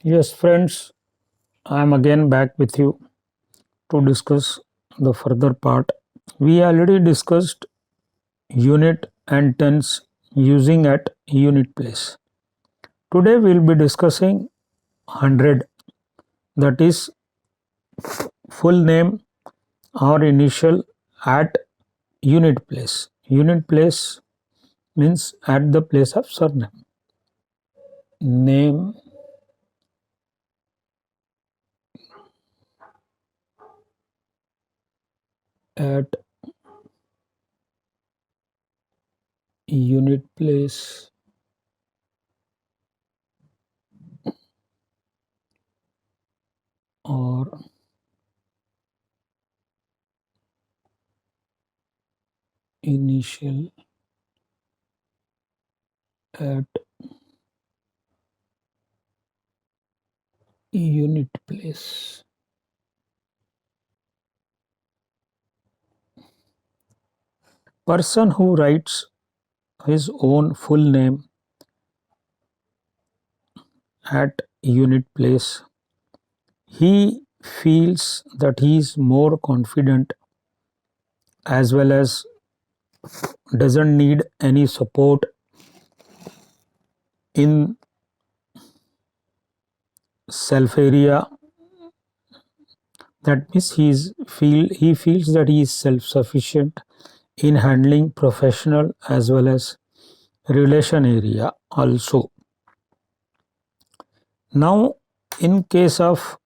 Yes, friends, I am again back with you to discuss the further part. We already discussed unit and tens using at unit place. Today we will be discussing 100, that is full name or initial at unit place. Unit place means at the place of surname. Name at unit place or initial at unit place. Person who writes his own full name at unit place, he feels that he is more confident as well as doesn't need any support in self area. That means he feels that he is self sufficient in handling professional as well as relation area also. Now, in case of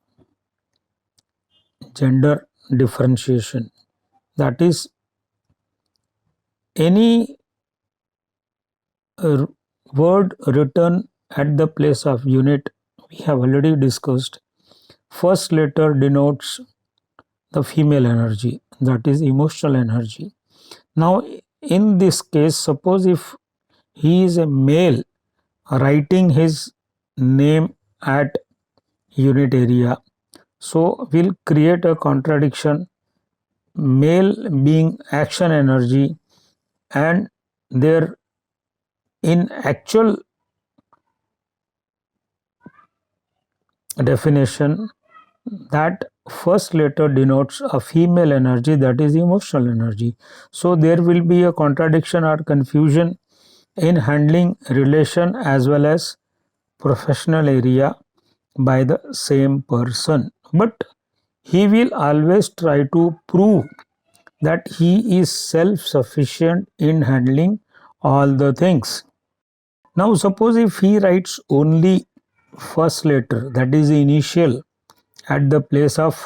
gender differentiation, that is any word written at the place of unit, we have already discussed. First letter denotes the female energy, that is emotional energy. Now, in this case, suppose if he is a male writing his name at unit area, so will create a contradiction. Male being action energy, and there in actual definition, that first letter denotes a female energy, that is emotional energy. So there will be a contradiction or confusion in handling relation as well as professional area by the same person, but he will always try to prove that he is self sufficient in handling all the things. Now suppose if he writes only first letter, that is the initial, at the place of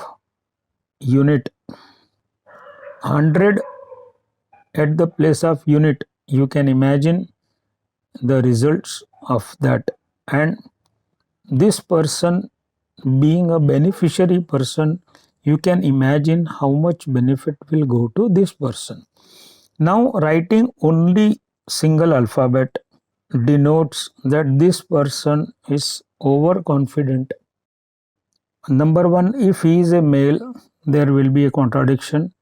unit, 100 at the place of unit, you can imagine the results of that. And this person being a beneficiary person, you can imagine how much benefit will go to this person. Now writing only single alphabet denotes that this person is overconfident. Number one, if he is a male, there will be a contradiction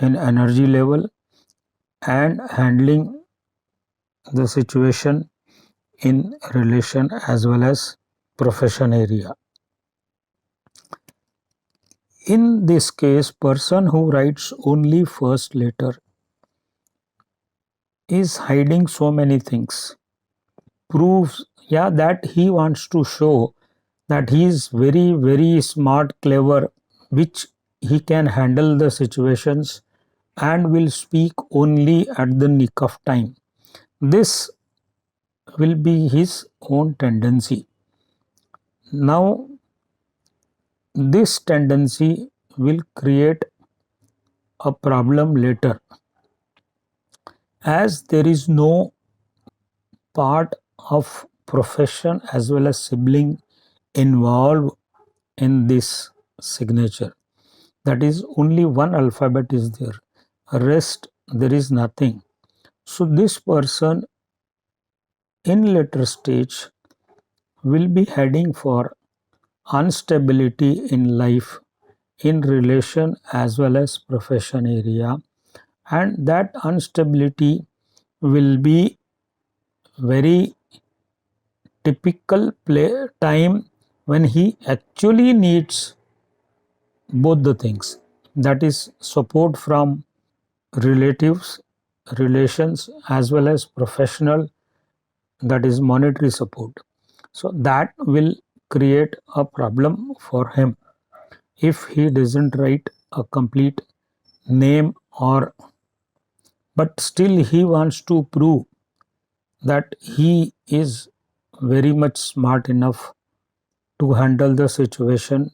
in energy level and handling the situation in relation as well as profession area. In this case, person who writes only first letter is hiding so many things. Proves, yeah, that he wants to show that he is very smart, clever, which he can handle the situations and will speak only at the nick of time. This will be his own tendency. Now, this tendency will create a problem later, as there is no part of profession as well as sibling involved in this signature. That is, only one alphabet is there, rest there is nothing. So this person in later stage will be heading for instability in life, in relation as well as profession area, and that instability will be very typical time when he actually needs both the things, that is support from relatives, relations, as well as professional, that is monetary support. So that will create a problem for him if he doesn't write a complete name, or but still he wants to prove that he is very much smart enough to handle the situation,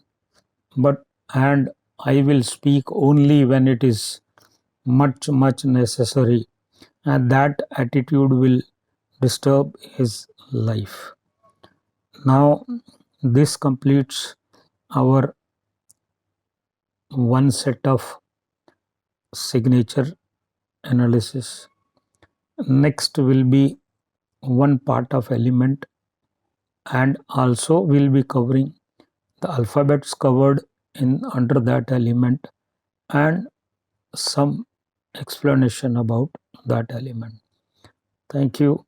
but and I will speak only when it is much necessary, and that attitude will disturb his life. Now this completes our one set of signature analysis. Next will be one part of element, and also we'll be covering the alphabets covered in under that element and some explanation about that element. Thank you.